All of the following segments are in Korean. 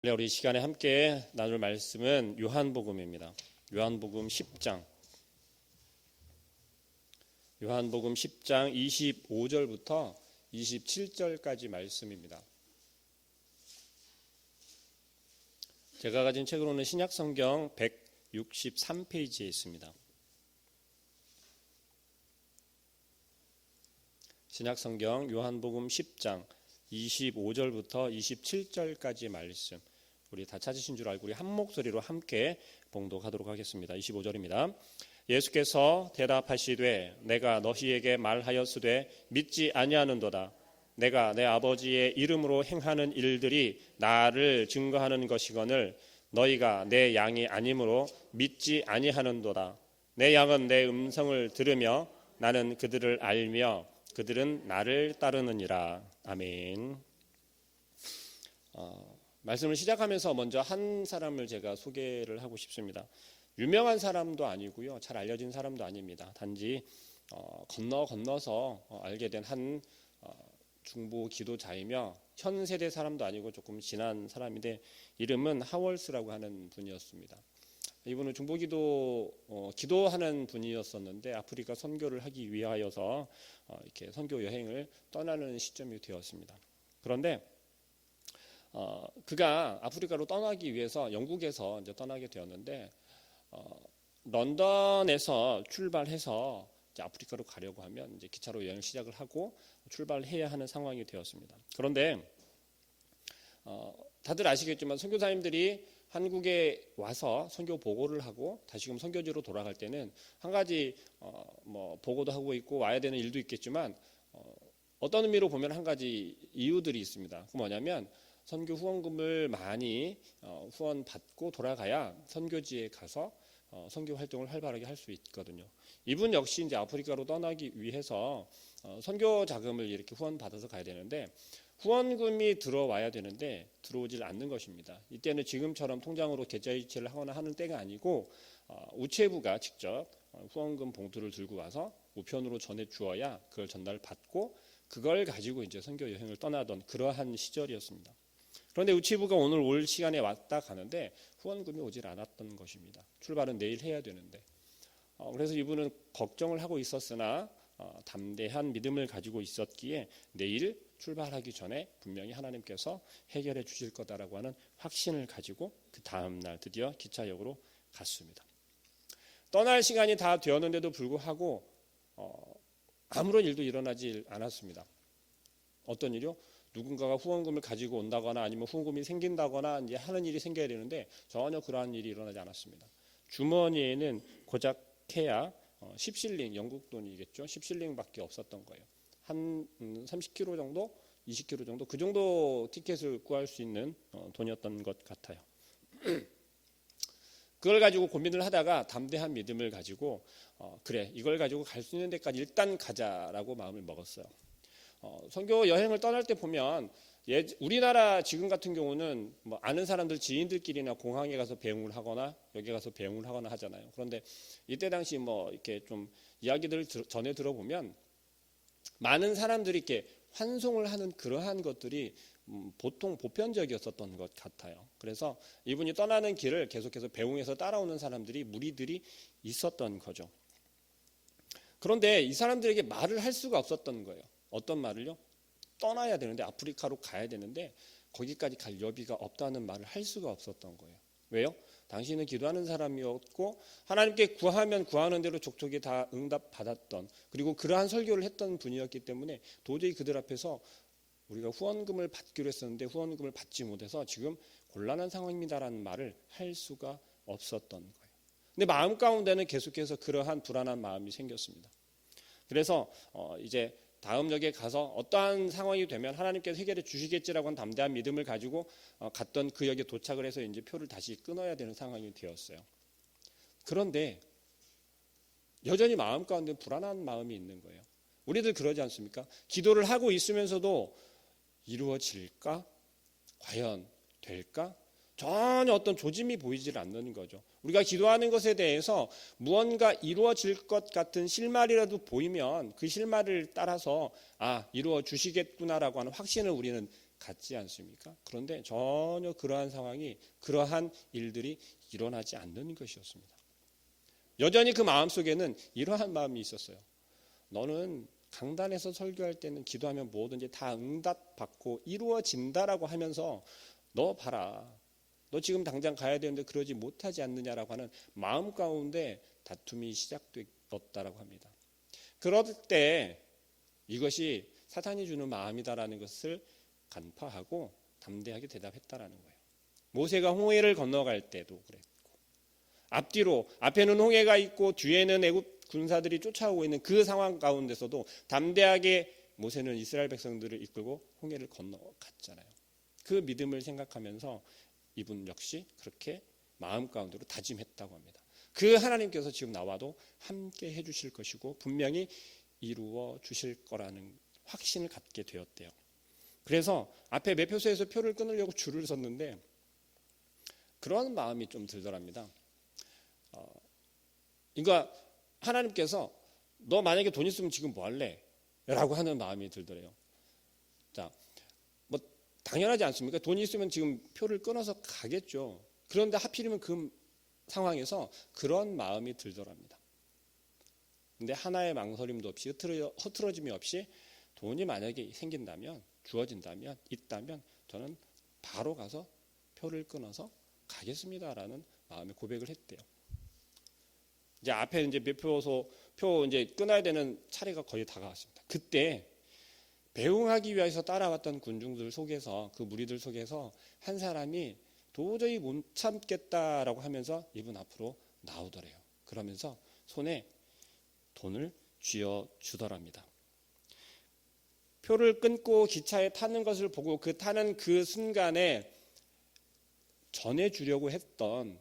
우리 시간에 함께 나눌 말씀은 요한복음입니다. 요한복음 10장 25절부터 27절까지 말씀입니다. 제가 가진 책으로는 신약성경 163페이지에 있습니다. 신약성경 요한복음 10장 25절부터 27절까지 말씀, 우리 다 찾으신 줄 알고 우리 한 목소리로 함께 봉독하도록 하겠습니다. 25절입니다. 예수께서 대답하시되 내가 너희에게 말하였으되 믿지 아니하는도다. 내가 내 아버지의 이름으로 행하는 일들이 나를 증거하는 것이거늘 너희가 내 양이 아니므로 믿지 아니하는도다. 내 양은 내 음성을 들으며 나는 그들을 알며 그들은 나를 따르느니라. 아멘. 말씀을 시작하면서 먼저 한 사람을 제가 소개를 하고 싶습니다. 유명한 사람도 아니고요, 잘 알려진 사람도 아닙니다. 단지 건너서 알게 된 한 중보 기도자이며 현 세대 사람도 아니고 조금 지난 사람인데 이름은 하월스라고 하는 분이었습니다. 이분은 중보기도 기도하는 분이었었는데 아프리카 선교를 하기 위하여서 이렇게 선교 여행을 떠나는 시점이 되었습니다. 그런데 그가 아프리카로 떠나기 위해서 영국에서 이제 떠나게 되었는데 런던에서 출발해서 이제 아프리카로 가려고 하면 이제 기차로 여행을 시작을 하고 출발해야 하는 상황이 되었습니다. 그런데 다들 아시겠지만 선교사님들이 한국에 와서 선교 보고를 하고 다시금 선교지로 돌아갈 때는 한 가지 보고도 하고 있고 와야 되는 일도 있겠지만 어떤 의미로 보면 한 가지 이유들이 있습니다. 그 뭐냐면 선교 후원금을 많이 후원받고 돌아가야 선교지에 가서 선교 활동을 활발하게 할 수 있거든요. 이분 역시 이제 아프리카로 떠나기 위해서 선교 자금을 이렇게 후원받아서 가야 되는데 후원금이 들어와야 되는데 들어오질 않는 것입니다. 이때는 지금처럼 통장으로 계좌이체를 하거나 하는 때가 아니고 우체부가 직접 후원금 봉투를 들고 와서 우편으로 전해 주어야 그걸 전달받고 그걸 가지고 이제 선교 여행을 떠나던 그러한 시절이었습니다. 그런데 우체부가 오늘 올 시간에 왔다 가는데 후원금이 오질 않았던 것입니다. 출발은 내일 해야 되는데 그래서 이분은 걱정을 하고 있었으나 담대한 믿음을 가지고 있었기에 내일 출발하기 전에 분명히 하나님께서 해결해 주실 거다라고 하는 확신을 가지고 그 다음 날 드디어 기차역으로 갔습니다. 떠날 시간이 다 되었는데도 불구하고 아무런 일도 일어나지 않았습니다. 어떤 일이요? 누군가가 후원금을 가지고 온다거나 아니면 후원금이 생긴다거나 이제 하는 일이 생겨야 되는데 전혀 그러한 일이 일어나지 않았습니다. 주머니에는 고작 해야 10실링, 영국 돈이겠죠. 10실링밖에 없었던 거예요. 한 30kg 정도, 20kg 정도 그 정도 티켓을 구할 수 있는 돈이었던 것 같아요. 그걸 가지고 고민을 하다가 담대한 믿음을 가지고 그래 이걸 가지고 갈 수 있는 데까지 일단 가자라고 마음을 먹었어요. 선교 여행을 떠날 때 보면 우리나라 지금 같은 경우는 아는 사람들 지인들끼리나 공항에 가서 배웅을 하거나 여기 가서 배웅을 하거나 하잖아요. 그런데 이때 당시 이렇게 좀 이야기들을 전해 들어보면 많은 사람들이 이렇게 환송을 하는 그러한 것들이 보통 보편적이었었던 것 같아요. 그래서 이분이 떠나는 길을 계속해서 배웅해서 따라오는 사람들이 무리들이 있었던 거죠. 그런데 이 사람들에게 말을 할 수가 없었던 거예요. 어떤 말을요? 떠나야 되는데 아프리카로 가야 되는데 거기까지 갈 여비가 없다는 말을 할 수가 없었던 거예요. 왜요? 당신은 기도하는 사람이었고 하나님께 구하면 구하는 대로 족족이 다 응답받았던 그리고 그러한 설교를 했던 분이었기 때문에 도저히 그들 앞에서 우리가 후원금을 받기로 했었는데 후원금을 받지 못해서 지금 곤란한 상황입니다라는 말을 할 수가 없었던 거예요. 근데 마음 가운데는 계속해서 그러한 불안한 마음이 생겼습니다. 그래서 이제 다음 역에 가서 어떠한 상황이 되면 하나님께서 해결해 주시겠지라고 하는 담대한 믿음을 가지고 갔던 그 역에 도착을 해서 이제 표를 다시 끊어야 되는 상황이 되었어요. 그런데 여전히 마음 가운데 불안한 마음이 있는 거예요. 우리들 그러지 않습니까? 기도를 하고 있으면서도 이루어질까? 과연 될까? 전혀 어떤 조짐이 보이질 않는 거죠. 우리가 기도하는 것에 대해서 무언가 이루어질 것 같은 실마리라도 보이면 그 실마리를 따라서 이루어 주시겠구나라고 하는 확신을 우리는 같지 않습니까? 그런데 전혀 그러한 일들이 일어나지 않는 것이었습니다. 여전히 그 마음속에는 이러한 마음이 있었어요. 너는 강단에서 설교할 때는 기도하면 뭐든지 다 응답받고 이루어진다라고 하면서 너 봐라. 너 지금 당장 가야 되는데 그러지 못하지 않느냐라고 하는 마음 가운데 다툼이 시작되었다라고 합니다. 그럴 때 이것이 사탄이 주는 마음이다라는 것을 간파하고 담대하게 대답했다라는 거예요. 모세가 홍해를 건너갈 때도 그랬고, 앞에는 홍해가 있고 뒤에는 애굽 군사들이 쫓아오고 있는 그 상황 가운데서도 담대하게 모세는 이스라엘 백성들을 이끌고 홍해를 건너갔잖아요. 그 믿음을 생각하면서 이분 역시 그렇게 마음 가운데로 다짐했다고 합니다. 그 하나님께서 지금 나와도 함께 해주실 것이고 분명히 이루어 주실 거라는 확신을 갖게 되었대요. 그래서 앞에 매표소에서 표를 끊으려고 줄을 섰는데 그런 마음이 좀 들더랍니다. 그러니까 하나님께서 너 만약에 돈 있으면 지금 뭐 할래? 라고 하는 마음이 들더래요. 자, 뭐 당연하지 않습니까? 돈이 있으면 지금 표를 끊어서 가겠죠. 그런데 하필이면 그 상황에서 그런 마음이 들더랍니다. 근데 하나의 망설임도 없이 흐트러짐이 없이 돈이 만약에 생긴다면, 주어진다면, 있다면 저는 바로 가서 표를 끊어서 가겠습니다라는 마음의 고백을 했대요. 이제 앞에 이제 매표소 표 이제 끊어야 되는 차례가 거의 다가왔습니다. 그때 배웅하기 위해서 따라왔던 군중들 속에서, 그 무리들 속에서 한 사람이 도저히 못 참겠다라고 하면서 이분 앞으로 나오더래요. 그러면서 손에 돈을 쥐어 주더랍니다. 표를 끊고 기차에 타는 것을 보고 그 타는 그 순간에 전해주려고 했던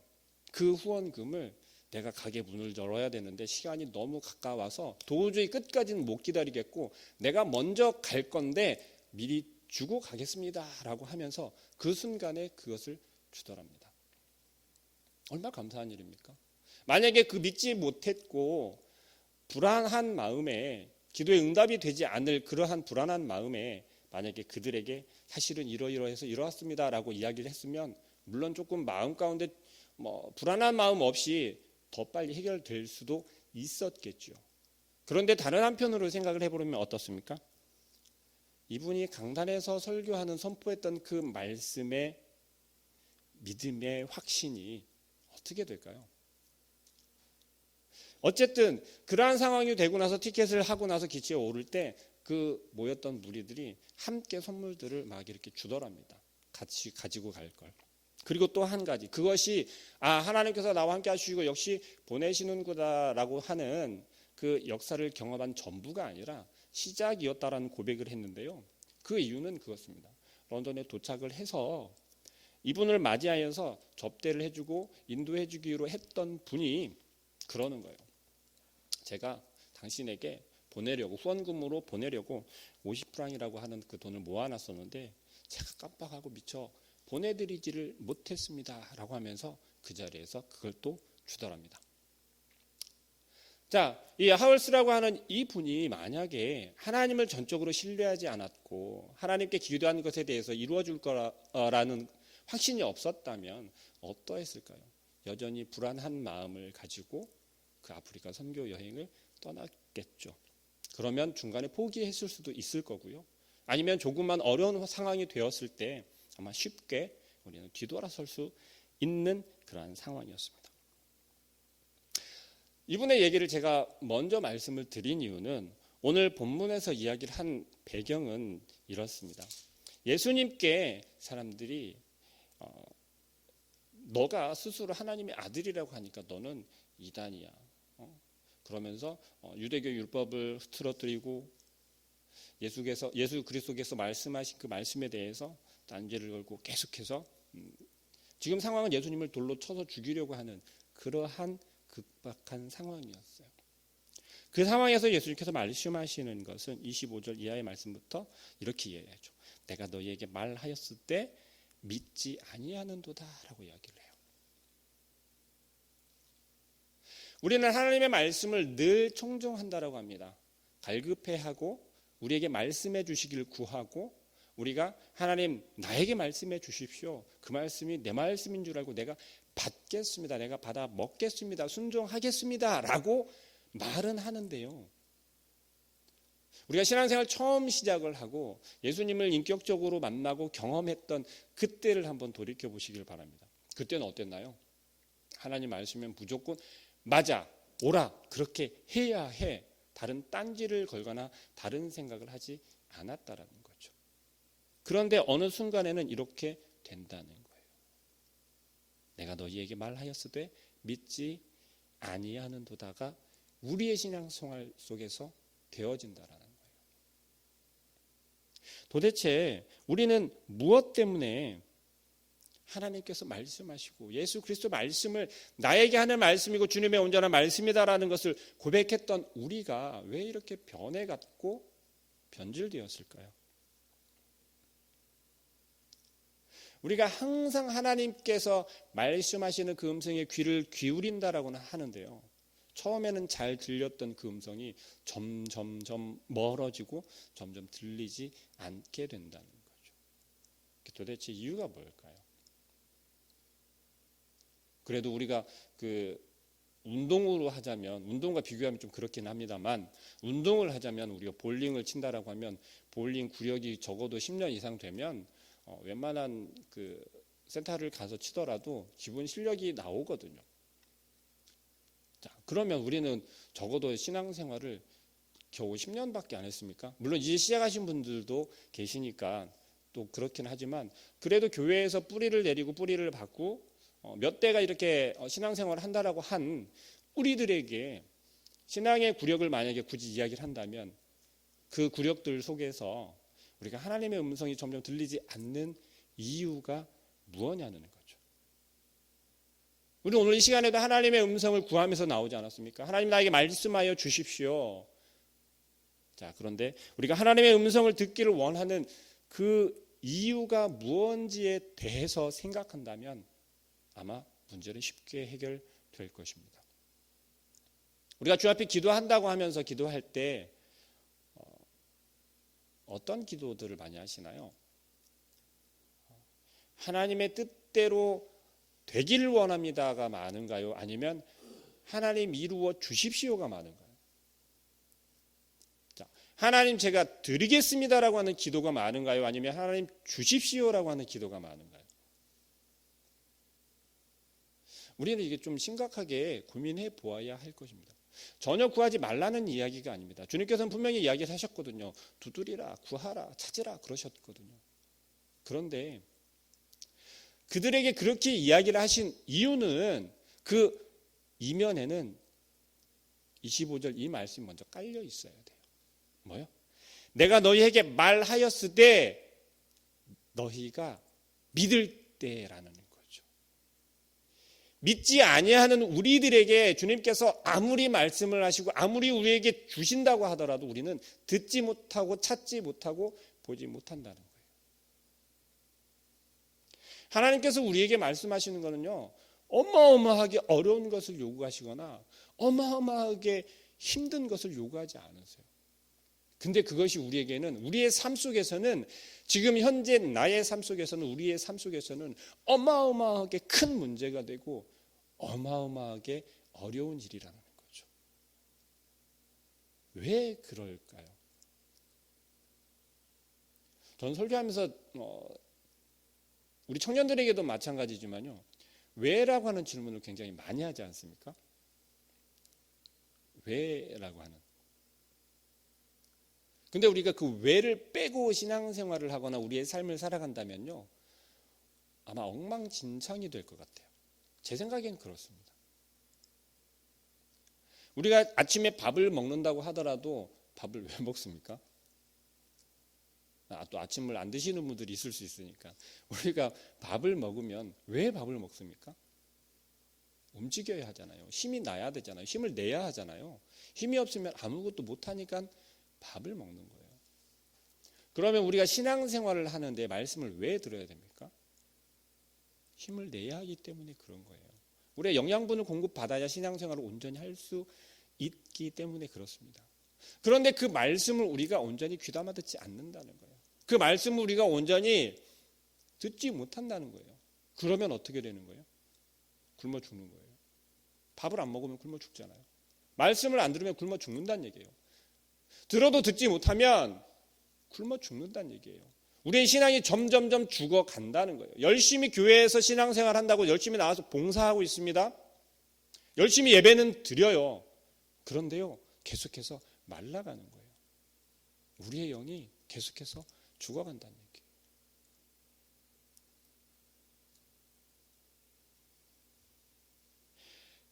그 후원금을 내가 가게 문을 열어야 되는데 시간이 너무 가까워서 도저히 끝까지는 못 기다리겠고 내가 먼저 갈 건데 미리 주고 가겠습니다 라고 하면서 그 순간에 그것을 주더랍니다. 얼마나 감사한 일입니까? 만약에 그 믿지 못했고 불안한 마음에, 기도의 응답이 되지 않을 그러한 불안한 마음에 만약에 그들에게 사실은 이러이러해서 이러했습니다 라고 이야기를 했으면 물론 조금 마음 가운데 불안한 마음 없이 더 빨리 해결될 수도 있었겠죠. 그런데 다른 한편으로 생각을 해보면 어떻습니까? 이분이 강단에서 설교하는 선포했던 그 말씀의 믿음의 확신이 어떻게 될까요? 어쨌든 그러한 상황이 되고 나서 티켓을 하고 나서 기차에 오를 때 그 모였던 무리들이 함께 선물들을 막 이렇게 주더랍니다. 같이 가지고 갈 걸. 그리고 또 한 가지, 그것이 하나님께서 나와 함께 하시고 역시 보내시는구나라고 하는 그 역사를 경험한 전부가 아니라 시작이었다라는 고백을 했는데요. 그 이유는 그것입니다. 런던에 도착을 해서 이분을 맞이하여서 접대를 해주고 인도해 주기로 했던 분이 그러는 거예요. 제가 당신에게 보내려고, 후원금으로 보내려고 50프랑이라고 하는 그 돈을 모아놨었는데 제가 깜빡하고 미처 보내드리지를 못했습니다 라고 하면서 그 자리에서 그걸 또 주더랍니다. 자, 이 하울스라고 하는 이 분이 만약에 하나님을 전적으로 신뢰하지 않았고 하나님께 기도한 것에 대해서 이루어질 거라는 확신이 없었다면 어떠했을까요? 여전히 불안한 마음을 가지고 그 아프리카 선교 여행을 떠났겠죠. 그러면 중간에 포기했을 수도 있을 거고요. 아니면 조금만 어려운 상황이 되었을 때 아마 쉽게 우리는 뒤돌아설 수 있는 그러한 상황이었습니다. 이분의 얘기를 제가 먼저 말씀을 드린 이유는 오늘 본문에서 이야기를 한 배경은 이렇습니다. 예수님께 사람들이 너가 스스로 하나님의 아들이라고 하니까 너는 이단이야. 그러면서 유대교 율법을 흐트러뜨리고 예수 그리스도께서 말씀하신 그 말씀에 대해서 단죄를 걸고 계속해서 지금 상황은 예수님을 돌로 쳐서 죽이려고 하는 그러한 급박한 상황이었어요. 그 상황에서 예수님께서 말씀하시는 것은 25절 이하의 말씀부터 이렇게 이야기하죠. 내가 너희에게 말하였을 때 믿지 아니하는도다 라고 이야기를 해요. 우리는 하나님의 말씀을 늘 청종한다라고 합니다. 갈급해하고 우리에게 말씀해 주시기를 구하고 우리가 하나님 나에게 말씀해 주십시오. 그 말씀이 내 말씀인 줄 알고 내가 받겠습니다. 내가 받아 먹겠습니다. 순종하겠습니다. 라고 말은 하는데요. 우리가 신앙생활 처음 시작을 하고 예수님을 인격적으로 만나고 경험했던 그때를 한번 돌이켜 보시길 바랍니다. 그때는 어땠나요? 하나님 말씀이면 무조건 맞아, 오라, 그렇게 해야 해. 다른 딴지를 걸거나 다른 생각을 하지 않았다라는 거죠. 그런데 어느 순간에는 이렇게 된다는 거예요. 내가 너희에게 말하였으되 믿지 아니하는도다가 우리의 신앙생활 속에서 되어진다라는 거예요. 도대체 우리는 무엇 때문에 하나님께서 말씀하시고 예수 그리스도 말씀을 나에게 하는 말씀이고 주님의 온전한 말씀이다라는 것을 고백했던 우리가 왜 이렇게 변해갔고 변질되었을까요? 우리가 항상 하나님께서 말씀하시는 그 음성에 귀를 기울인다라고는 하는데요. 처음에는 잘 들렸던 그 음성이 점점 멀어지고 점점 들리지 않게 된다는 거죠. 도대체 이유가 뭘까요? 그래도 우리가 그 운동으로 하자면, 운동과 비교하면 좀 그렇긴 합니다만, 운동을 하자면 우리가 볼링을 친다라고 하면 볼링 구력이 적어도 10년 이상 되면 웬만한 그 센터를 가서 치더라도 기본 실력이 나오거든요. 자, 그러면 우리는 적어도 신앙생활을 겨우 10년밖에 안 했습니까? 물론 이제 시작하신 분들도 계시니까 또 그렇긴 하지만 그래도 교회에서 뿌리를 내리고 뿌리를 받고 몇 대가 이렇게 신앙생활을 한다라고 한 우리들에게 신앙의 구력을 만약에 굳이 이야기를 한다면 그 구력들 속에서 우리가 하나님의 음성이 점점 들리지 않는 이유가 무엇냐는 거죠. 우리 오늘 이 시간에도 하나님의 음성을 구하면서 나오지 않았습니까? 하나님 나에게 말씀하여 주십시오. 자, 그런데 우리가 하나님의 음성을 듣기를 원하는 그 이유가 무엇인지에 대해서 생각한다면 아마 문제는 쉽게 해결될 것입니다. 우리가 주 앞에 기도한다고 하면서 기도할 때 어떤 기도들을 많이 하시나요? 하나님의 뜻대로 되기를 원합니다가 많은가요? 아니면 하나님 이루어 주십시오가 많은가요? 자, 하나님 제가 드리겠습니다라고 하는 기도가 많은가요? 아니면 하나님 주십시오라고 하는 기도가 많은가요? 우리는 이게 좀 심각하게 고민해 보아야 할 것입니다. 전혀 구하지 말라는 이야기가 아닙니다. 주님께서는 분명히 이야기를 하셨거든요. 두드리라, 구하라, 찾으라 그러셨거든요. 그런데 그들에게 그렇게 이야기를 하신 이유는 그 이면에는 25절 이 말씀이 먼저 깔려 있어야 돼요. 뭐요? 내가 너희에게 말하였으되 너희가 믿을 때라는 거죠. 믿지 아니하는 우리들에게 주님께서 아무리 말씀을 하시고 아무리 우리에게 주신다고 하더라도 우리는 듣지 못하고 찾지 못하고 보지 못한다는 거예요. 하나님께서 우리에게 말씀하시는 거는요, 어마어마하게 어려운 것을 요구하시거나 어마어마하게 힘든 것을 요구하지 않으세요. 근데 그것이 우리에게는 우리의 삶 속에서는 지금 현재 나의 삶 속에서는 우리의 삶 속에서는 어마어마하게 큰 문제가 되고 어마어마하게 어려운 일이라는 거죠. 왜 그럴까요? 저는 설교하면서 우리 청년들에게도 마찬가지지만요. 왜라고 하는 질문을 굉장히 많이 하지 않습니까? 왜라고 하는. 근데 우리가 그 왜를 빼고 신앙생활을 하거나 우리의 삶을 살아간다면요. 아마 엉망진창이 될 것 같아요. 제 생각엔 그렇습니다. 우리가 아침에 밥을 먹는다고 하더라도 밥을 왜 먹습니까? 또 아침을 안 드시는 분들이 있을 수 있으니까. 우리가 밥을 먹으면 왜 밥을 먹습니까? 움직여야 하잖아요. 힘이 나야 되잖아요. 힘을 내야 하잖아요. 힘이 없으면 아무것도 못하니까 밥을 먹는 거예요. 그러면 우리가 신앙생활을 하는데 말씀을 왜 들어야 됩니까? 힘을 내야 하기 때문에 그런 거예요. 우리가 영양분을 공급받아야 신앙생활을 온전히 할 수 있기 때문에 그렇습니다. 그런데 그 말씀을 우리가 온전히 귀담아 듣지 않는다는 거예요. 그 말씀을 우리가 온전히 듣지 못한다는 거예요. 그러면 어떻게 되는 거예요? 굶어 죽는 거예요. 밥을 안 먹으면 굶어 죽잖아요. 말씀을 안 들으면 굶어 죽는다는 얘기예요. 들어도 듣지 못하면 굶어 죽는다는 얘기예요. 우리의 신앙이 점점점 죽어간다는 거예요. 열심히 교회에서 신앙생활 한다고 열심히 나와서 봉사하고 있습니다. 열심히 예배는 드려요. 그런데요, 계속해서 말라가는 거예요. 우리의 영이 계속해서 죽어간다는 얘기예요.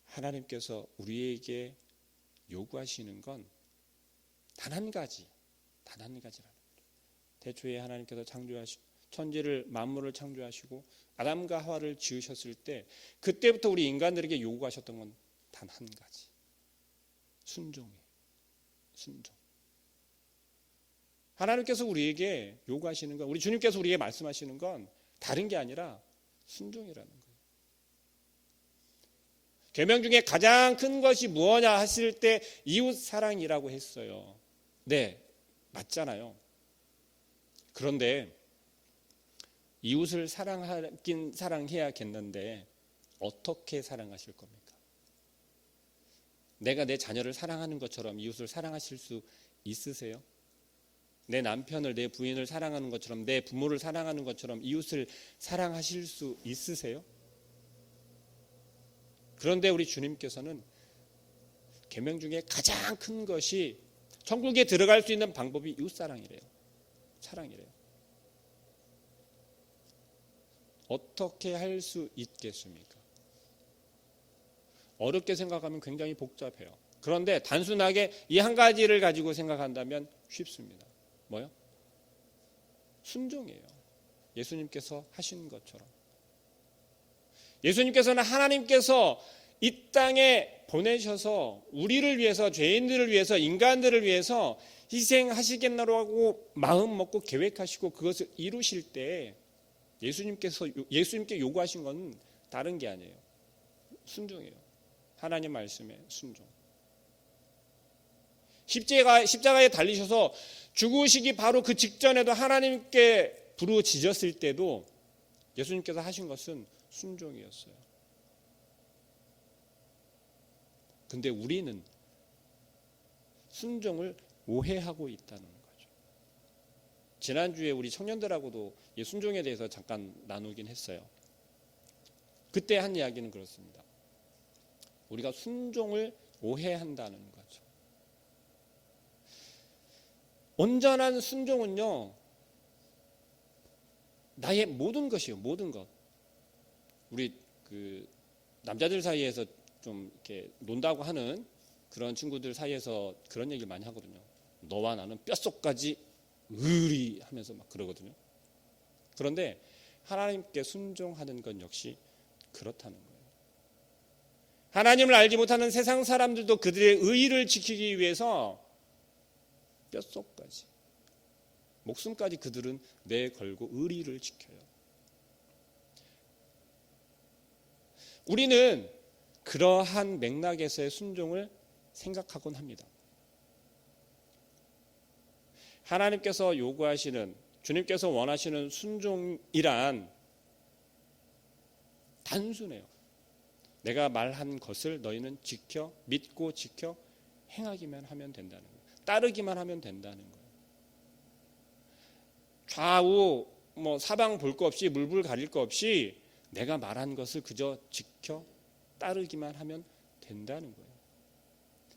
하나님께서 우리에게 요구하시는 건 단 한 가지라는 거예요. 태초에 하나님께서 창조하시고 천지를 만물을 창조하시고 아담과 하와를 지으셨을 때 그때부터 우리 인간들에게 요구하셨던 건 단 한 가지. 순종이에요. 순종. 하나님께서 우리에게 요구하시는 건, 우리 주님께서 우리에게 말씀하시는 건 다른 게 아니라 순종이라는 거예요. 계명 중에 가장 큰 것이 무엇냐 하실 때 이웃 사랑이라고 했어요. 네, 맞잖아요. 그런데 이웃을 사랑하긴 사랑해야겠는데 어떻게 사랑하실 겁니까? 내가 내 자녀를 사랑하는 것처럼 이웃을 사랑하실 수 있으세요? 내 남편을, 내 부인을 사랑하는 것처럼, 내 부모를 사랑하는 것처럼 이웃을 사랑하실 수 있으세요? 그런데 우리 주님께서는 계명 중에 가장 큰 것이, 천국에 들어갈 수 있는 방법이 이웃사랑이래요. 사랑이래요. 어떻게 할 수 있겠습니까? 어렵게 생각하면 굉장히 복잡해요. 그런데 단순하게 이 한 가지를 가지고 생각한다면 쉽습니다. 뭐요? 순종이에요. 예수님께서 하신 것처럼. 예수님께서는 하나님께서 이 땅에 보내셔서 우리를 위해서, 죄인들을 위해서, 인간들을 위해서 희생하시겠노라고 마음 먹고 계획하시고 그것을 이루실 때 예수님께 요구하신 건 다른 게 아니에요. 순종이에요. 하나님 말씀에 순종. 십자가에 달리셔서 죽으시기 바로 그 직전에도 하나님께 부르짖었을 때도 예수님께서 하신 것은 순종이었어요. 근데 우리는 순종을 오해하고 있다는 거죠. 지난주에 우리 청년들하고도 이 순종에 대해서 잠깐 나누긴 했어요. 그때 한 이야기는 그렇습니다. 우리가 순종을 오해한다는 거죠. 온전한 순종은요, 나의 모든 것이에요. 모든 것. 우리 남자들 사이에서 좀 이렇게 논다고 하는 그런 친구들 사이에서 그런 얘기를 많이 하거든요. 너와 나는 뼛속까지 의리 하면서 막 그러거든요. 그런데 하나님께 순종하는 건 역시 그렇다는 거예요. 하나님을 알지 못하는 세상 사람들도 그들의 의의를 지키기 위해서 뼛속까지, 목숨까지 그들은 내걸고 의리를 지켜요. 우리는 그러한 맥락에서의 순종을 생각하곤 합니다. 하나님께서 요구하시는, 주님께서 원하시는 순종이란 단순해요. 내가 말한 것을 너희는 지켜, 믿고 지켜 행하기만 하면 된다는 거예요. 따르기만 하면 된다는 거예요. 좌우 사방 볼 거 없이, 물불 가릴 거 없이 내가 말한 것을 그저 지켜 따르기만 하면 된다는 거예요.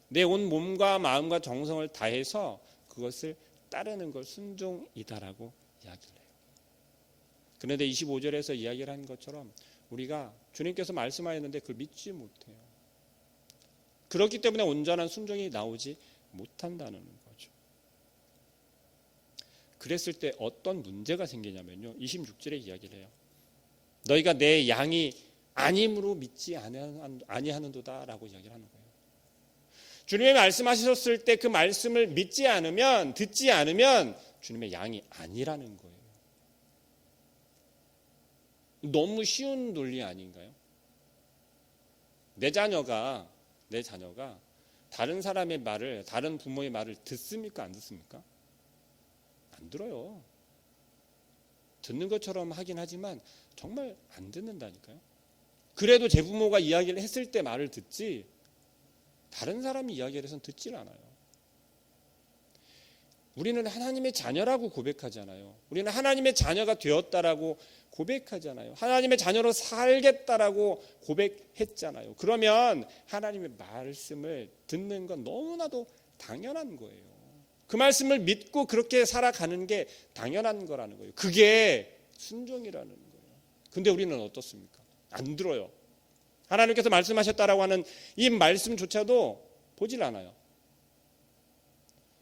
내 온 몸과 마음과 정성을 다해서 그것을 따르는 걸 순종이다라고 이야기를 해요. 그런데 25절에서 이야기를 한 것처럼 우리가 주님께서 말씀하셨는데 그걸 믿지 못해요. 그렇기 때문에 온전한 순종이 나오지 못한다는 거죠. 그랬을 때 어떤 문제가 생기냐면요, 26절에 이야기를 해요. 너희가 내 양이 아님으로 믿지 아니하는도다라고 이야기를 하는 거예요. 주님의 말씀하셨을 때 그 말씀을 믿지 않으면, 듣지 않으면 주님의 양이 아니라는 거예요. 너무 쉬운 논리 아닌가요? 내 자녀가 다른 사람의 말을, 다른 부모의 말을 듣습니까? 안 듣습니까? 안 들어요. 듣는 것처럼 하긴 하지만 정말 안 듣는다니까요. 그래도 제 부모가 이야기를 했을 때 말을 듣지 다른 사람이 이야기를 해서는 듣질 않아요. 우리는 하나님의 자녀라고 고백하잖아요. 우리는 하나님의 자녀가 되었다라고 고백하잖아요. 하나님의 자녀로 살겠다라고 고백했잖아요. 그러면 하나님의 말씀을 듣는 건 너무나도 당연한 거예요. 그 말씀을 믿고 그렇게 살아가는 게 당연한 거라는 거예요. 그게 순종이라는 거예요. 근데 우리는 어떻습니까? 안 들어요. 하나님께서 말씀하셨다라고 하는 이 말씀조차도 보질 않아요.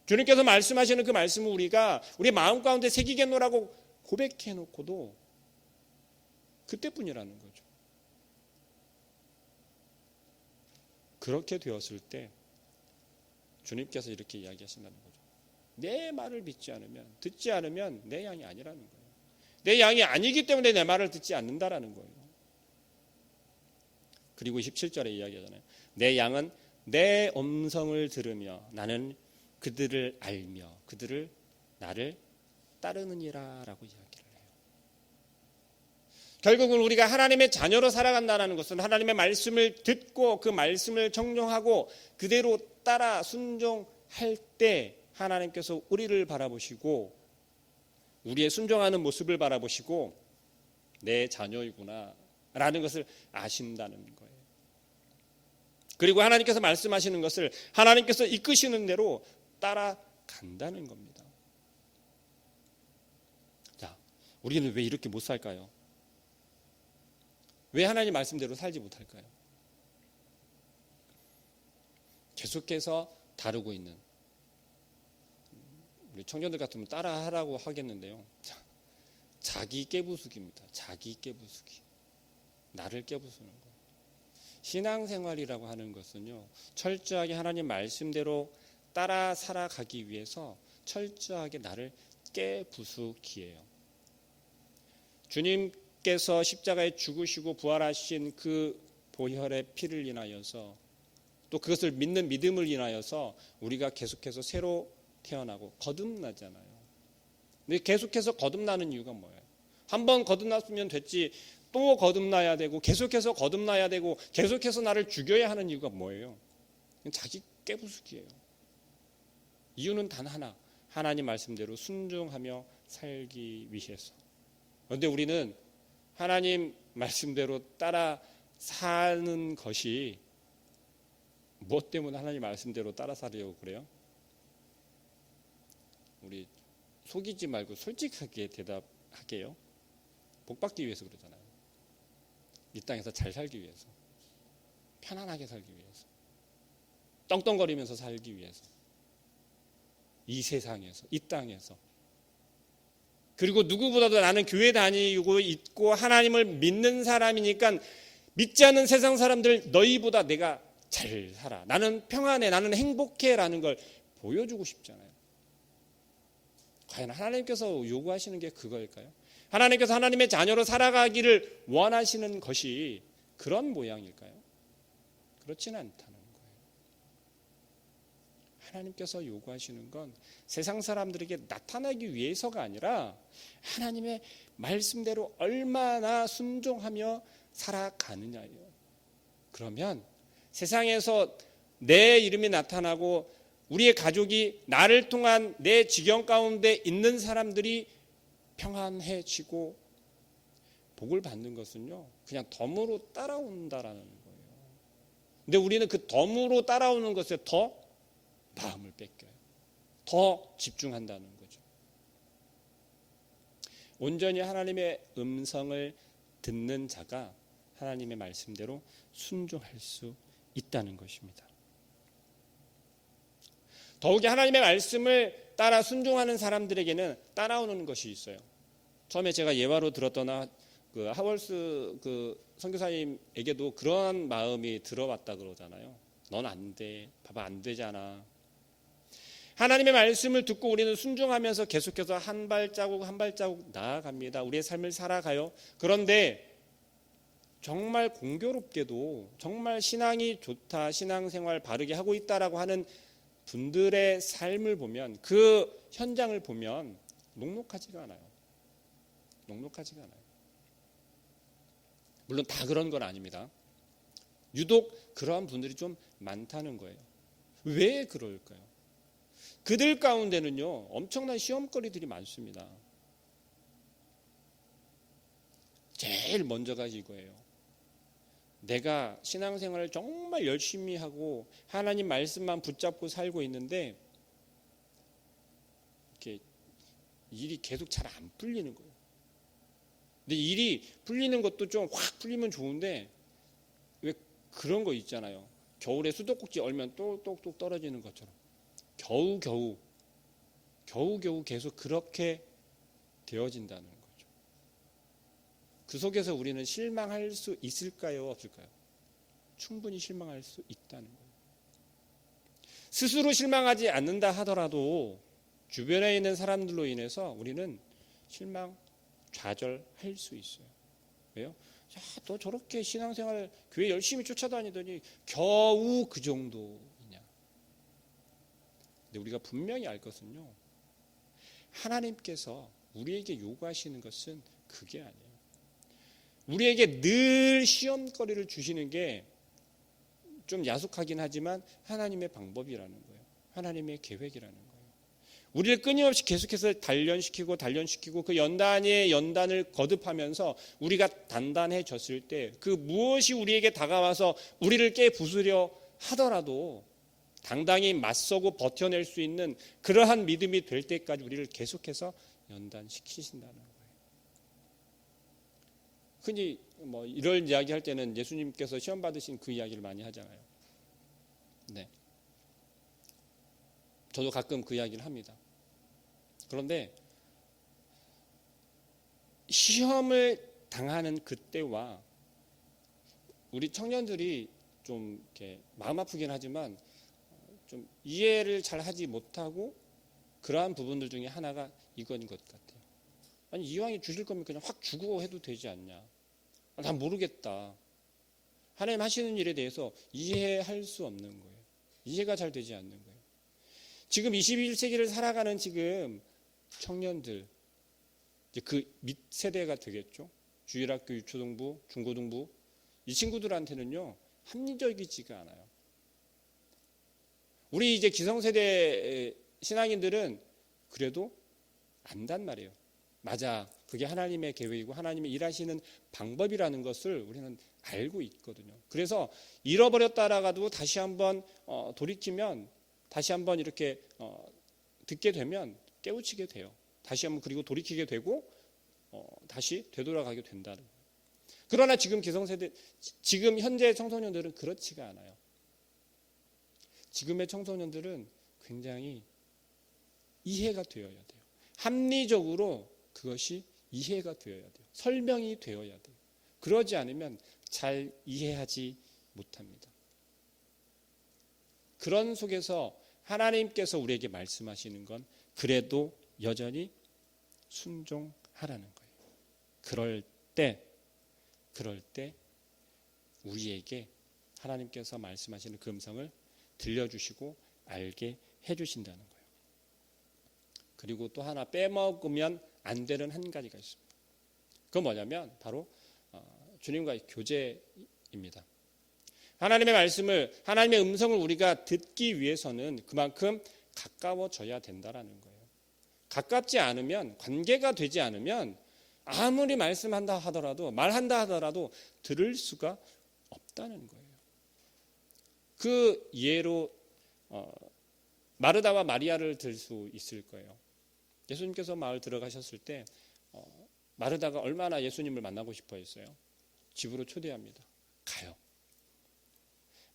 주님께서 말씀하시는 그 말씀을 우리가 우리 마음 가운데 새기겠노라고 고백해 놓고도 그때뿐이라는 거죠. 그렇게 되었을 때 주님께서 이렇게 이야기하신다는 거죠. 내 말을 믿지 않으면, 듣지 않으면 내 양이 아니라는 거예요. 내 양이 아니기 때문에 내 말을 듣지 않는다라는 거예요. 그리고 17절에 이야기하잖아요. 내 양은 내 음성을 들으며 나는 그들을 알며 그들을 나를 따르느니라 라고 이야기를 해요. 결국은 우리가 하나님의 자녀로 살아간다는 것은 하나님의 말씀을 듣고 그 말씀을 청종하고 그대로 따라 순종할 때 하나님께서 우리를 바라보시고 우리의 순종하는 모습을 바라보시고 내 자녀이구나 라는 것을 아신다는 거예요. 그리고 하나님께서 말씀하시는 것을 하나님께서 이끄시는 대로 따라간다는 겁니다. 자, 우리는 왜 이렇게 못 살까요? 왜 하나님 말씀대로 살지 못할까요? 계속해서 다루고 있는 우리 청년들 같으면 따라하라고 하겠는데요. 자기 깨부수기입니다. 자기 깨부수기. 나를 깨부수는 거예요. 신앙생활이라고 하는 것은요, 철저하게 하나님 말씀대로 따라 살아가기 위해서 철저하게 나를 깨부수기예요. 주님께서 십자가에 죽으시고 부활하신 그 보혈의 피를 인하여서 또 그것을 믿는 믿음을 인하여서 우리가 계속해서 새로 태어나고 거듭나잖아요. 근데 계속해서 거듭나는 이유가 뭐예요? 한번 거듭났으면 됐지 또 거듭나야 되고 계속해서 거듭나야 되고 계속해서 나를 죽여야 하는 이유가 뭐예요? 자기 깨부수기예요. 이유는 단 하나, 하나님 말씀대로 순종하며 살기 위해서. 그런데 우리는 하나님 말씀대로 따라 사는 것이 무엇 때문에 하나님 말씀대로 따라 살려고 그래요? 우리 속이지 말고 솔직하게 대답할게요. 복 받기 위해서 그러잖아요. 이 땅에서 잘 살기 위해서, 편안하게 살기 위해서, 떵떵거리면서 살기 위해서, 이 세상에서, 이 땅에서. 그리고 누구보다도 나는 교회 다니고 있고 하나님을 믿는 사람이니까 믿지 않는 세상 사람들 너희보다 내가 잘 살아, 나는 평안해, 나는 행복해 라는 걸 보여주고 싶잖아요. 과연 하나님께서 요구하시는 게 그거일까요? 하나님께서 하나님의 자녀로 살아가기를 원하시는 것이 그런 모양일까요? 그렇지는 않다는 거예요. 하나님께서 요구하시는 건 세상 사람들에게 나타나기 위해서가 아니라 하나님의 말씀대로 얼마나 순종하며 살아가느냐예요. 그러면 세상에서 내 이름이 나타나고 우리의 가족이 나를 통한 내 지경 가운데 있는 사람들이 평안해지고 복을 받는 것은요, 그냥 덤으로 따라온다라는 거예요. 근데 우리는 그 덤으로 따라오는 것에 더 마음을 뺏겨요. 더 집중한다는 거죠. 온전히 하나님의 음성을 듣는 자가 하나님의 말씀대로 순종할 수 있다는 것입니다. 더욱이 하나님의 말씀을 따라 순종하는 사람들에게는 따라오는 것이 있어요. 처음에 제가 예화로 들었던 그 하월스 그 선교사님에게도 그런 마음이 들어왔다 그러잖아요. 넌 안 돼. 봐봐, 안 되잖아. 하나님의 말씀을 듣고 우리는 순종하면서 계속해서 한 발자국 한 발자국 나아갑니다. 우리의 삶을 살아가요. 그런데 정말 공교롭게도 정말 신앙이 좋다, 신앙생활 바르게 하고 있다라고 하는 분들의 삶을 보면, 그 현장을 보면 녹록하지가 않아요. 넉넉하지가 않아요. 물론 다 그런 건 아닙니다. 유독 그러한 분들이 좀 많다는 거예요. 왜 그럴까요? 그들 가운데는요, 엄청난 시험거리들이 많습니다. 제일 먼저가 이거예요. 내가 신앙생활을 정말 열심히 하고 하나님 말씀만 붙잡고 살고 있는데 이렇게 일이 계속 잘 안 풀리는 거예요. 근데 일이 풀리는 것도 좀 확 풀리면 좋은데 왜 그런 거 있잖아요. 겨울에 수도꼭지 얼면 똑똑똑 떨어지는 것처럼 겨우겨우 계속 그렇게 되어진다는 거죠. 그 속에서 우리는 실망할 수 있을까요? 없을까요? 충분히 실망할 수 있다는 거예요. 스스로 실망하지 않는다 하더라도 주변에 있는 사람들로 인해서 우리는 실망, 좌절할 수 있어요. 왜요? 야, 너 저렇게 신앙생활 교회 열심히 쫓아다니더니 겨우 그 정도이냐. 근데 우리가 분명히 알 것은요, 하나님께서 우리에게 요구하시는 것은 그게 아니에요. 우리에게 늘 시험거리를 주시는 게 좀 야속하긴 하지만 하나님의 방법이라는 거예요. 하나님의 계획이라는 거예요. 우리를 끊임없이 계속해서 단련시키고 그 연단의 연단을 거듭하면서 우리가 단단해졌을 때 그 무엇이 우리에게 다가와서 우리를 깨부수려 하더라도 당당히 맞서고 버텨낼 수 있는 그러한 믿음이 될 때까지 우리를 계속해서 연단시키신다는 거예요. 흔히 이런 이야기 할 때는 예수님께서 시험 받으신 그 이야기를 많이 하잖아요. 네. 저도 가끔 그 이야기를 합니다. 그런데 시험을 당하는 그때와 우리 청년들이 좀 이렇게 마음 아프긴 하지만 좀 이해를 잘 하지 못하고 그러한 부분들 중에 하나가 이건 것 같아요. 아니 이왕에 주실 거면 그냥 확 주고 해도 되지 않냐. 난 모르겠다. 하나님 하시는 일에 대해서 이해할 수 없는 거예요. 이해가 잘 되지 않는 거예요. 지금 21세기를 살아가는 지금 청년들, 이제 그 밑세대가 되겠죠. 주일학교, 유초등부, 중고등부 이 친구들한테는요 합리적이지가 않아요. 우리 이제 기성세대 신앙인들은 그래도 안단 말이에요. 맞아, 그게 하나님의 계획이고 하나님의 일하시는 방법이라는 것을 우리는 알고 있거든요. 그래서 잃어버렸다라가도 다시 한번 돌이키면 다시 한번 이렇게 듣게 되면 깨우치게 돼요. 다시 한번 그리고 돌이키게 되고 다시 되돌아가게 된다는 거예요. 그러나 지금 기성세대, 지금 현재 청소년들은 그렇지가 않아요. 지금의 청소년들은 굉장히 이해가 되어야 돼요. 합리적으로 그것이 이해가 되어야 돼요. 설명이 되어야 돼요. 그러지 않으면 잘 이해하지 못합니다. 그런 속에서 하나님께서 우리에게 말씀하시는 건 그래도 여전히 순종하라는 거예요. 그럴 때 우리에게 하나님께서 말씀하시는 그 음성을 들려주시고 알게 해주신다는 거예요. 그리고 또 하나 빼먹으면 안 되는 한 가지가 있습니다. 그건 뭐냐면 바로 주님과의 교제입니다. 하나님의 말씀을, 하나님의 음성을 우리가 듣기 위해서는 그만큼 가까워져야 된다라는 거예요. 가깝지 않으면, 관계가 되지 않으면 아무리 말씀한다 하더라도, 말한다 하더라도 들을 수가 없다는 거예요. 그 예로 마르다와 마리아를 들 수 있을 거예요. 예수님께서 마을 들어가셨을 때 마르다가 얼마나 예수님을 만나고 싶어 했어요. 집으로 초대합니다. 가요.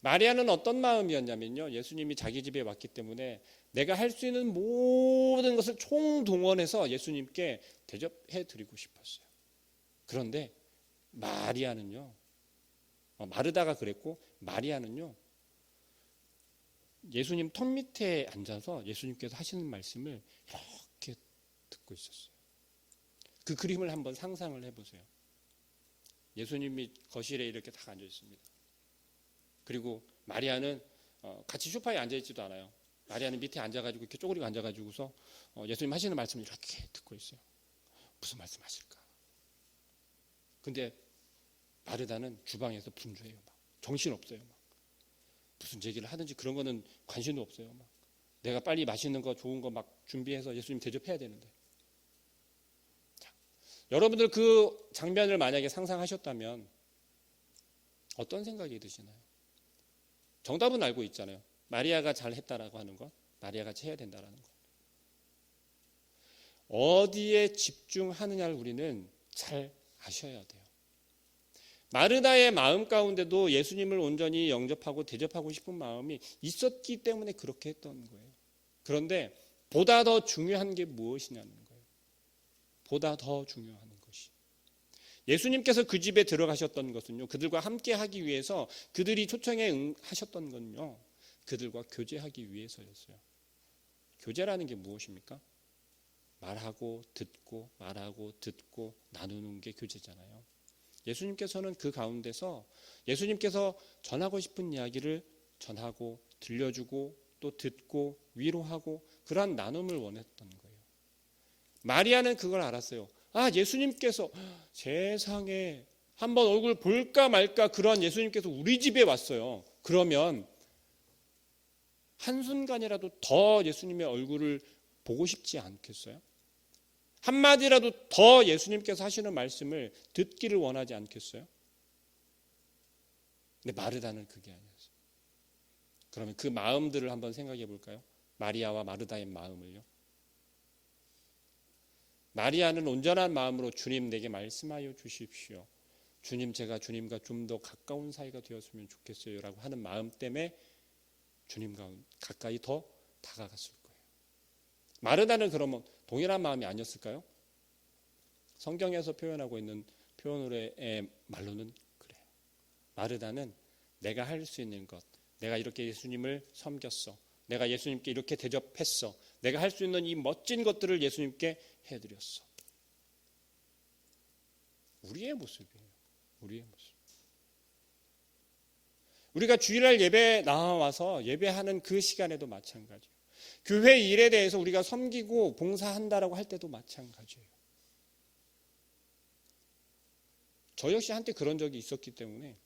마리아는 어떤 마음이었냐면요. 예수님이 자기 집에 왔기 때문에 내가 할 수 있는 모든 것을 총동원해서 예수님께 대접해 드리고 싶었어요. 그런데 마리아는요. 마르다가 그랬고 마리아는요. 예수님 턱 밑에 앉아서 예수님께서 하시는 말씀을 이렇게 듣고 있었어요. 그 그림을 한번 상상을 해보세요. 예수님이 거실에 이렇게 딱 앉아 있습니다. 그리고 마리아는 같이 소파에 앉아 있지도 않아요. 마리아는 밑에 앉아가지고 이렇게 쪼그리고 앉아가지고서 예수님 하시는 말씀을 이렇게 듣고 있어요. 무슨 말씀하실까? 근데 마르다는 주방에서 분주해요. 막 정신없어요. 막 무슨 얘기를 하든지 그런 거는 관심도 없어요. 막 내가 빨리 맛있는 거 좋은 거 막 준비해서 예수님 대접해야 되는데. 자, 여러분들 그 장면을 만약에 상상하셨다면 어떤 생각이 드시나요? 정답은 알고 있잖아요. 마리아가 잘 했다라고 하는 것, 마리아가 해야 된다라는 것. 어디에 집중하느냐를 우리는 잘 아셔야 돼요. 마르다의 마음 가운데도 예수님을 온전히 영접하고 대접하고 싶은 마음이 있었기 때문에 그렇게 했던 거예요. 그런데 보다 더 중요한 게 무엇이냐는 거예요. 보다 더 중요한 것이. 예수님께서 그 집에 들어가셨던 것은요, 그들과 함께 하기 위해서 그들이 초청에 응하셨던 건요, 그들과 교제하기 위해서였어요. 교제라는 게 무엇입니까? 말하고 듣고 말하고 듣고 나누는 게 교제잖아요. 예수님께서는 그 가운데서 예수님께서 전하고 싶은 이야기를 전하고 들려주고 또 듣고 위로하고 그러한 나눔을 원했던 거예요. 마리아는 그걸 알았어요. 아, 예수님께서 세상에 한번 얼굴 볼까 말까 그런 예수님께서 우리 집에 왔어요. 그러면 한순간이라도 더 예수님의 얼굴을 보고 싶지 않겠어요? 한마디라도 더 예수님께서 하시는 말씀을 듣기를 원하지 않겠어요? 근데 마르다는 그게 아니었어요. 그러면 그 마음들을 한번 생각해 볼까요? 마리아와 마르다의 마음을요. 마리아는 온전한 마음으로 주님 내게 말씀하여 주십시오. 주님, 제가 주님과 좀 더 가까운 사이가 되었으면 좋겠어요 라고 하는 마음 때문에 주님과 가까이 더 다가갔을 거예요. 마르다는 그러면 동일한 마음이 아니었을까요? 성경에서 표현하고 있는 표현의 말로는 그래요. 마르다는 내가 할 수 있는 것, 내가 이렇게 예수님을 섬겼어, 내가 예수님께 이렇게 대접했어, 내가 할 수 있는 이 멋진 것들을 예수님께 해드렸어. 우리의 모습이에요. 우리의 모습. 우리가 주일날 예배 나와서 예배하는 그 시간에도 마찬가지예요. 교회 일에 대해서 우리가 섬기고 봉사한다라고 할 때도 마찬가지예요. 저 역시 한때 그런 적이 있었기 때문에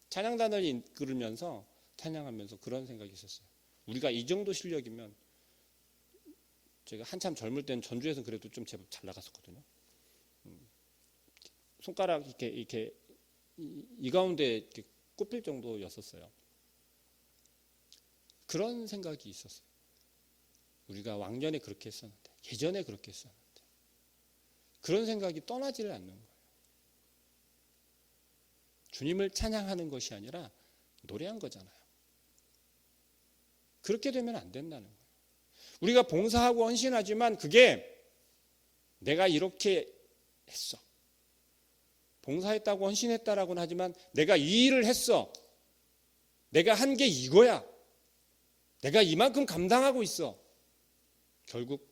찬양단을 이끌으면서 찬양하면서 그런 생각이 있었어요. 우리가 이 정도 실력이면 제가 한참 젊을 때는 전주에서 그래도 좀 제법 잘 나갔었거든요. 손가락 이렇게 이 가운데 이렇게 꼽힐 정도였었어요. 그런 생각이 있었어요. 우리가 왕년에 그렇게 했었는데, 예전에 그렇게 했었는데 그런 생각이 떠나지를 않는 거예요. 주님을 찬양하는 것이 아니라 노래한 거잖아요. 그렇게 되면 안 된다는 거예요. 우리가 봉사하고 헌신하지만 그게 내가 이렇게 했어, 봉사했다고 헌신했다라고는 하지만 내가 이 일을 했어, 내가 한 게 이거야, 내가 이만큼 감당하고 있어, 결국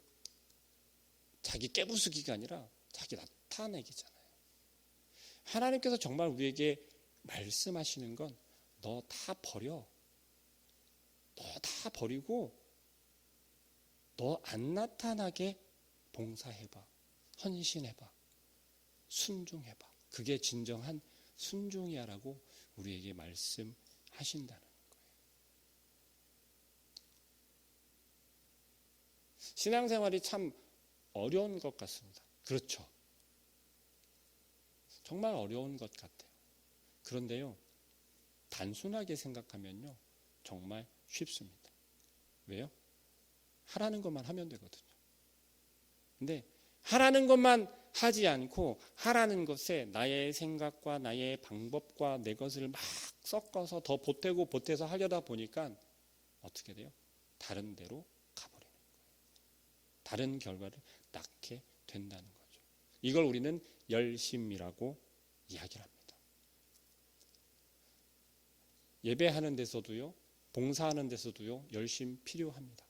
자기 깨부수기가 아니라 자기 나타내기잖아요. 하나님께서 정말 우리에게 말씀하시는 건 너 다 버려, 너 다 버리고 너 안 나타나게 봉사해봐, 헌신해봐, 순종해봐. 그게 진정한 순종이야라고 우리에게 말씀하신다는 거예요. 신앙생활이 참 어려운 것 같습니다. 그렇죠. 정말 어려운 것 같아요. 그런데요, 단순하게 생각하면요, 정말 쉽습니다. 왜요? 하라는 것만 하면 되거든요. 근데 하라는 것만 하지 않고 하라는 것에 나의 생각과 나의 방법과 내 것을 막 섞어서 더 보태고 보태서 하려다 보니까 어떻게 돼요? 다른 데로 가버리는 거예요. 다른 결과를 낳게 된다는 거죠. 이걸 우리는 열심이라고 이야기를 합니다. 예배하는 데서도요, 봉사하는 데서도요, 열심 필요합니다.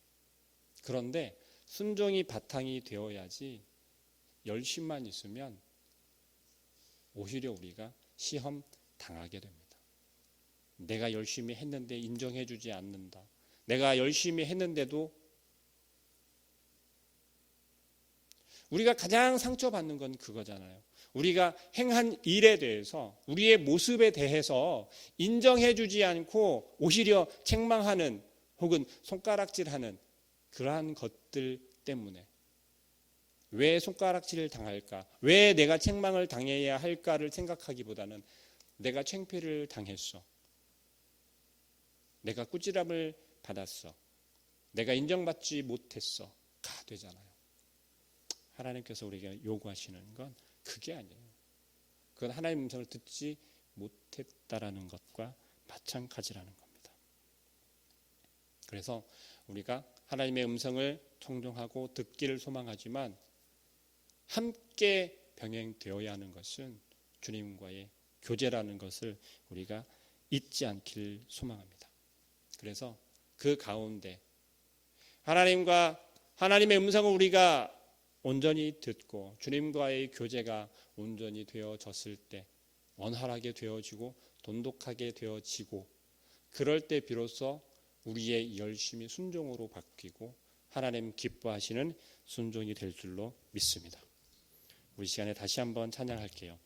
그런데 순종이 바탕이 되어야지 열심만 있으면 오히려 우리가 시험 당하게 됩니다. 내가 열심히 했는데 인정해 주지 않는다, 내가 열심히 했는데도. 우리가 가장 상처받는 건 그거잖아요. 우리가 행한 일에 대해서, 우리의 모습에 대해서 인정해주지 않고 오히려 책망하는 혹은 손가락질하는 그러한 것들 때문에 왜 손가락질을 당할까? 왜 내가 책망을 당해야 할까를 생각하기보다는 내가 창피를 당했어. 내가 꾸지람을 받았어. 내가 인정받지 못했어. 가 되잖아요. 하나님께서 우리에게 요구하시는 건 그게 아니에요. 그건 하나님의 음성을 듣지 못했다라는 것과 마찬가지라는 겁니다. 그래서 우리가 하나님의 음성을 청종하고 듣기를 소망하지만 함께 병행되어야 하는 것은 주님과의 교제라는 것을 우리가 잊지 않기를 소망합니다. 그래서 그 가운데 하나님과 하나님의 음성을 우리가 온전히 듣고 주님과의 교제가 온전히 되어졌을 때 원활하게 되어지고 돈독하게 되어지고 그럴 때 비로소 우리의 열심이 순종으로 바뀌고 하나님 기뻐하시는 순종이 될 줄로 믿습니다. 우리 시간에 다시 한번 찬양할게요.